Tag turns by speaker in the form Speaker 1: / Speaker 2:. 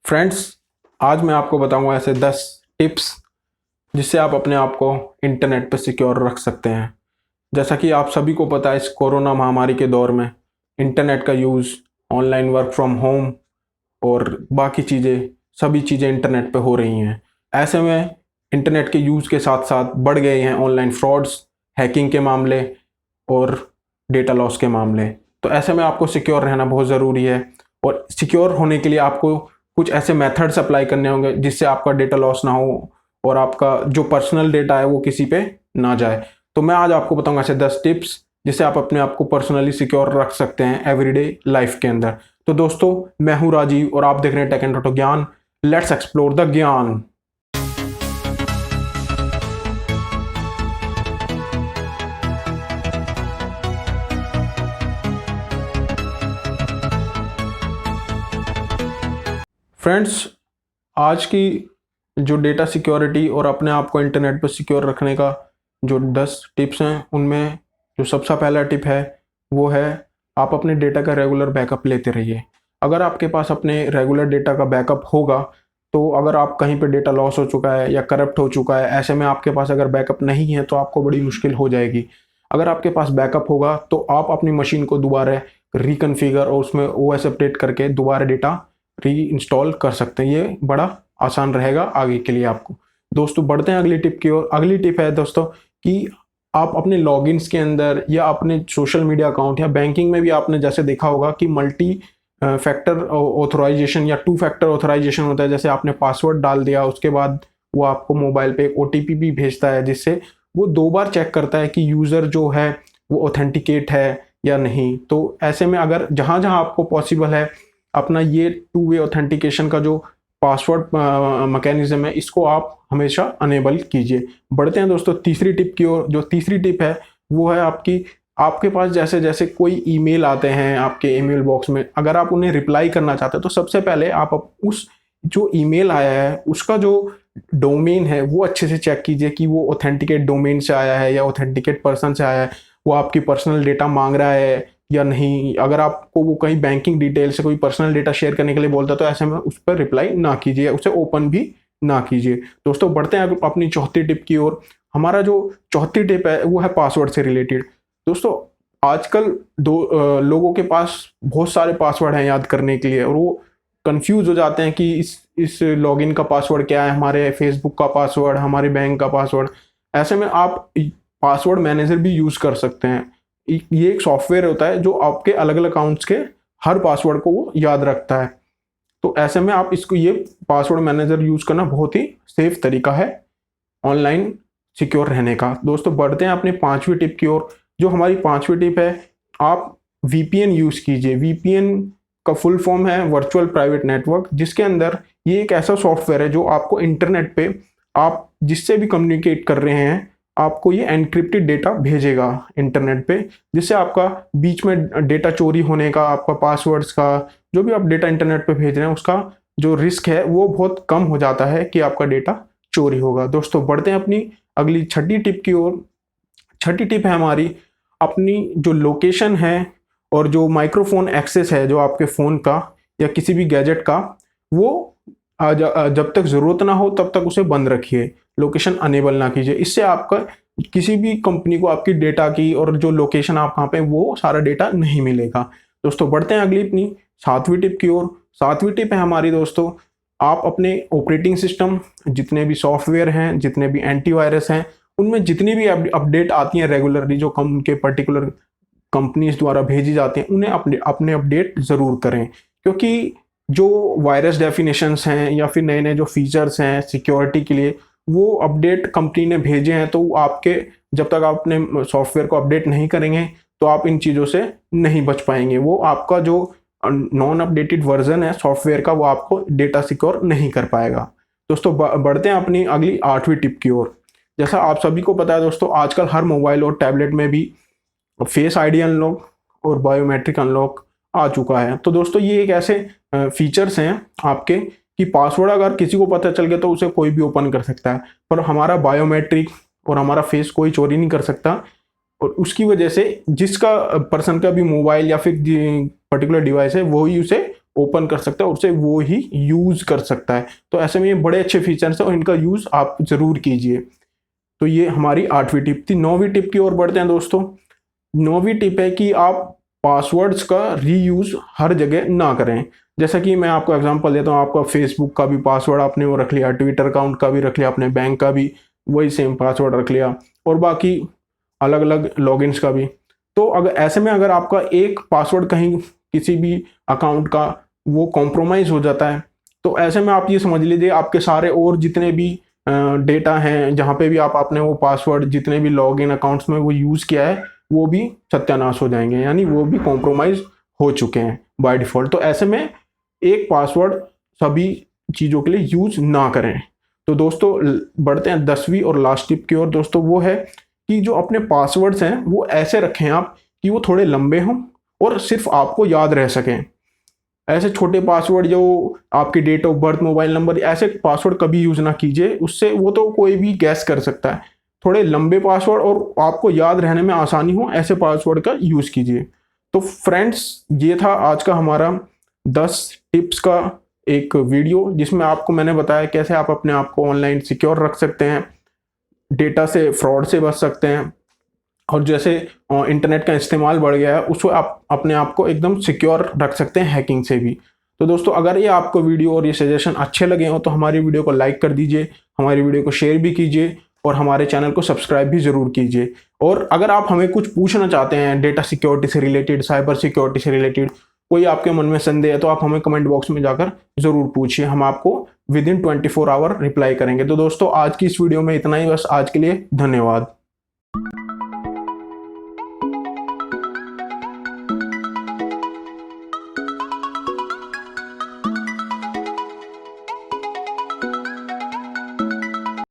Speaker 1: Friends, आज मैं आपको बताऊंगा ऐसे 10 टिप्स जिससे आप अपने आप को इंटरनेट पर सिक्योर रख सकते हैं। जैसा कि आप सभी को पता है, इस कोरोना महामारी के दौर में इंटरनेट का use, online work from home और बाकी चीज़ें, सभी चीज़ें इंटरनेट पे हो रही हैं। ऐसे में इंटरनेट के यूज़ के साथ साथ बढ़ गए हैं ऑनलाइन फ्रॉड्स, हैकिंग के मामले और डेटा लॉस के मामले। तो ऐसे में आपको सिक्योर रहना बहुत ज़रूरी है और सिक्योर होने के लिए आपको कुछ ऐसे मेथड्स अप्लाई करने होंगे जिससे आपका डेटा लॉस ना हो और आपका जो पर्सनल डेटा है वो किसी पे ना जाए। तो मैं आज आपको बताऊंगा ऐसे 10 टिप्स जिससे आप अपने आप को पर्सनली सिक्योर रख सकते हैं एवरीडे लाइफ के अंदर। तो दोस्तों, मैं हूं राजीव और आप देख रहे हैं टेक एंड ऑटो ज्ञान। लेट्स एक्सप्लोर द ज्ञान। फ्रेंड्स, आज की जो डेटा सिक्योरिटी और अपने आप को इंटरनेट पर सिक्योर रखने का जो 10 टिप्स हैं, उनमें जो सबसे पहला टिप है वो है आप अपने डेटा का रेगुलर बैकअप लेते रहिए। अगर आपके पास अपने रेगुलर डेटा का बैकअप होगा तो अगर आप कहीं पे डेटा लॉस हो चुका है या करप्ट हो चुका है, ऐसे में आपके पास अगर बैकअप नहीं है तो आपको बड़ी मुश्किल हो जाएगी। अगर आपके पास बैकअप होगा तो आप अपनी मशीन को दोबारा रिकन्फिगर और उसमें ओएस अपडेट करके दोबारा डेटा री इंस्टॉल कर सकते हैं। ये बड़ा आसान रहेगा आगे के लिए आपको। दोस्तों, बढ़ते हैं अगली टिप की ओर। अगली टिप है दोस्तों कि आप अपने लॉगिन्स के अंदर या अपने सोशल मीडिया अकाउंट या बैंकिंग में भी आपने जैसे देखा होगा कि मल्टी फैक्टर ऑथराइजेशन या 2 फैक्टर ऑथराइजेशन होता है। जैसे आपने पासवर्ड डाल दिया, उसके बाद वो आपको मोबाइल पे एक ओटीपी भी भेजता है जिससे वो 2 बार चेक करता है कि यूज़र जो है वो ऑथेंटिकेट है या नहीं। तो ऐसे में अगर जहाँ जहाँ आपको पॉसिबल है अपना ये 2 वे ऑथेंटिकेशन का जो पासवर्ड मैकेनिज्म है, इसको आप हमेशा अनेबल कीजिए। बढ़ते हैं दोस्तों तीसरी टिप की ओर। जो तीसरी टिप है वो है आपके पास जैसे जैसे कोई ईमेल आते हैं आपके ईमेल बॉक्स में, अगर आप उन्हें रिप्लाई करना चाहते हैं तो सबसे पहले आप उस जो ईमेल आया है उसका जो डोमेन है वो अच्छे से चेक कीजिए कि वो ऑथेंटिकेट डोमेन से आया है या ऑथेंटिकेट पर्सन से आया है। वो आपकी पर्सनल डेटा मांग रहा है या नहीं। अगर आपको वो कहीं बैंकिंग डिटेल से कोई पर्सनल डेटा शेयर करने के लिए बोलता है तो ऐसे में उस पर रिप्लाई ना कीजिए, उसे ओपन भी ना कीजिए। दोस्तों, बढ़ते हैं अपनी चौथी टिप की ओर। हमारा जो चौथी टिप है वो है पासवर्ड से रिलेटेड। दोस्तों, आजकल लोगों के पास बहुत सारे पासवर्ड हैं याद करने के लिए और वो कंफ्यूज हो जाते हैं कि इस लॉगिन का पासवर्ड क्या है, हमारे फेसबुक का पासवर्ड, हमारे बैंक का पासवर्ड। ऐसे में आप पासवर्ड मैनेजर भी यूज़ कर सकते हैं। ये एक सॉफ्टवेयर होता है जो आपके अलग अलग अकाउंट्स के हर पासवर्ड को वो याद रखता है। तो ऐसे में आप इसको ये पासवर्ड मैनेजर यूज़ करना बहुत ही सेफ तरीका है ऑनलाइन सिक्योर रहने का। दोस्तों, बढ़ते हैं अपनी 5वीं टिप की ओर। जो हमारी 5वीं टिप है, आप वीपीएन यूज़ कीजिए। वीपीएन का फुल फॉर्म है वर्चुअल प्राइवेट नेटवर्क, जिसके अंदर ये एक ऐसा सॉफ्टवेयर है जो आपको इंटरनेट पे आप जिससे भी कम्युनिकेट कर रहे हैं आपको ये एनक्रिप्टेड डेटा भेजेगा इंटरनेट पे, जिससे आपका बीच में डेटा चोरी होने का, आपका पासवर्ड्स का, जो भी आप डेटा इंटरनेट पे भेज रहे हैं उसका जो रिस्क है वो बहुत कम हो जाता है कि आपका डेटा चोरी होगा। दोस्तों, बढ़ते हैं अपनी अगली छठी टिप की ओर। छठी टिप है हमारी अपनी जो लोकेशन है और जो माइक्रोफोन एक्सेस है जो आपके फ़ोन का या किसी भी गैजेट का, वो जब तक ज़रूरत ना हो तब तक उसे बंद रखिए, लोकेशन अनेबल ना कीजिए। इससे आपका किसी भी कंपनी को आपकी डेटा की और जो लोकेशन आप कहाँ पे वो सारा डेटा नहीं मिलेगा। दोस्तों, बढ़ते हैं अगली अपनी 7वीं टिप की ओर। 7वीं टिप है हमारी दोस्तों, आप अपने ऑपरेटिंग सिस्टम, जितने भी सॉफ्टवेयर हैं, जितने भी एंटीवायरस हैं, उनमें जितनी भी अपडेट आती हैं रेगुलरली जो उनके पर्टिकुलर कंपनीज द्वारा भेजी जाती हैं, उन्हें अपने अपडेट ज़रूर करें। क्योंकि जो वायरस डेफिनेशंस हैं या फिर नए नए जो फीचर्स हैं सिक्योरिटी के लिए, वो अपडेट कंपनी ने भेजे हैं, तो आपके जब तक आप अपने सॉफ्टवेयर को अपडेट नहीं करेंगे तो आप इन चीज़ों से नहीं बच पाएंगे। वो आपका जो नॉन अपडेटेड वर्जन है सॉफ्टवेयर का वो आपको डेटा सिक्योर नहीं कर पाएगा। दोस्तों, बढ़ते हैं अपनी अगली 8वीं टिप की ओर। जैसा आप सभी को पता है दोस्तों, आजकल हर मोबाइल और टैबलेट में भी फेस आईडी अनलॉक और बायोमेट्रिक अनलॉक आ चुका है। तो दोस्तों, ये एक ऐसे फीचर्स हैं आपके कि पासवर्ड अगर किसी को पता चल गया तो उसे कोई भी ओपन कर सकता है, पर हमारा बायोमेट्रिक और हमारा फेस कोई चोरी नहीं कर सकता। और उसकी वजह से जिसका पर्सन का भी मोबाइल या फिर पर्टिकुलर डिवाइस है वही उसे ओपन कर सकता है और उसे वो ही यूज़ कर सकता है। तो ऐसे में ये बड़े अच्छे फीचर्स हैं और इनका यूज़ आप ज़रूर कीजिए। तो ये हमारी 8वीं टिप थी। 9वीं टिप की ओर बढ़ते हैं दोस्तों। 9वीं टिप है कि आप पासवर्ड्स का रीयूज़ हर जगह ना करें। जैसा कि मैं आपको एग्जांपल देता हूँ, आपका फेसबुक का भी पासवर्ड आपने वो रख लिया, ट्विटर अकाउंट का भी रख लिया, अपने बैंक का भी वही सेम पासवर्ड रख लिया और बाकी अलग अलग लॉगिन्स का भी। तो अगर ऐसे में अगर आपका एक पासवर्ड कहीं किसी भी अकाउंट का वो कॉम्प्रोमाइज़ हो जाता है, तो ऐसे में आप ये समझ लीजिए आपके सारे और जितने भी डेटा हैं, जहाँ पे भी आपने वो पासवर्ड जितने भी लॉगिन अकाउंट्स में वो यूज़ किया है, वो भी सत्यानाश हो जाएंगे, यानी वो भी कॉम्प्रोमाइज़ हो चुके हैं बाय डिफ़ॉल्ट। तो ऐसे में एक पासवर्ड सभी चीज़ों के लिए यूज़ ना करें। तो दोस्तों बढ़ते हैं 10वीं और लास्ट टिप की ओर दोस्तों। वो है कि जो अपने पासवर्ड्स हैं वो ऐसे रखें आप कि वो थोड़े लंबे हों और सिर्फ आपको याद रह सकें। ऐसे छोटे पासवर्ड जो आपकी date of birth, mobile number, ऐसे पासवर्ड कभी यूज़ ना कीजिए, उससे वो तो कोई भी गैस कर सकता है। थोड़े लंबे पासवर्ड और आपको याद रहने में आसानी हो ऐसे पासवर्ड का यूज़ कीजिए। तो फ्रेंड्स, ये था आज का हमारा 10 टिप्स का एक वीडियो, जिसमें आपको मैंने बताया कैसे आप अपने आप को ऑनलाइन सिक्योर रख सकते हैं, डेटा से, फ्रॉड से बच सकते हैं, और जैसे इंटरनेट का इस्तेमाल बढ़ गया है उसको आप अपने आप को एकदम सिक्योर रख सकते हैं हैकिंग से भी। तो दोस्तों, अगर ये आपको वीडियो और ये सजेशन अच्छे लगे हो तो हमारी वीडियो को लाइक कर दीजिए, हमारी वीडियो को शेयर भी कीजिए और हमारे चैनल को सब्सक्राइब भी ज़रूर कीजिए। और अगर आप हमें कुछ पूछना चाहते हैं डेटा सिक्योरिटी से रिलेटेड, साइबर सिक्योरिटी से रिलेटेड, कोई आपके मन में संदेह है, तो आप हमें कमेंट बॉक्स में जाकर ज़रूर पूछिए, हम आपको विदिन 24 आवर रिप्लाई करेंगे। तो दोस्तों, आज की इस वीडियो में इतना ही, बस आज के लिए धन्यवाद।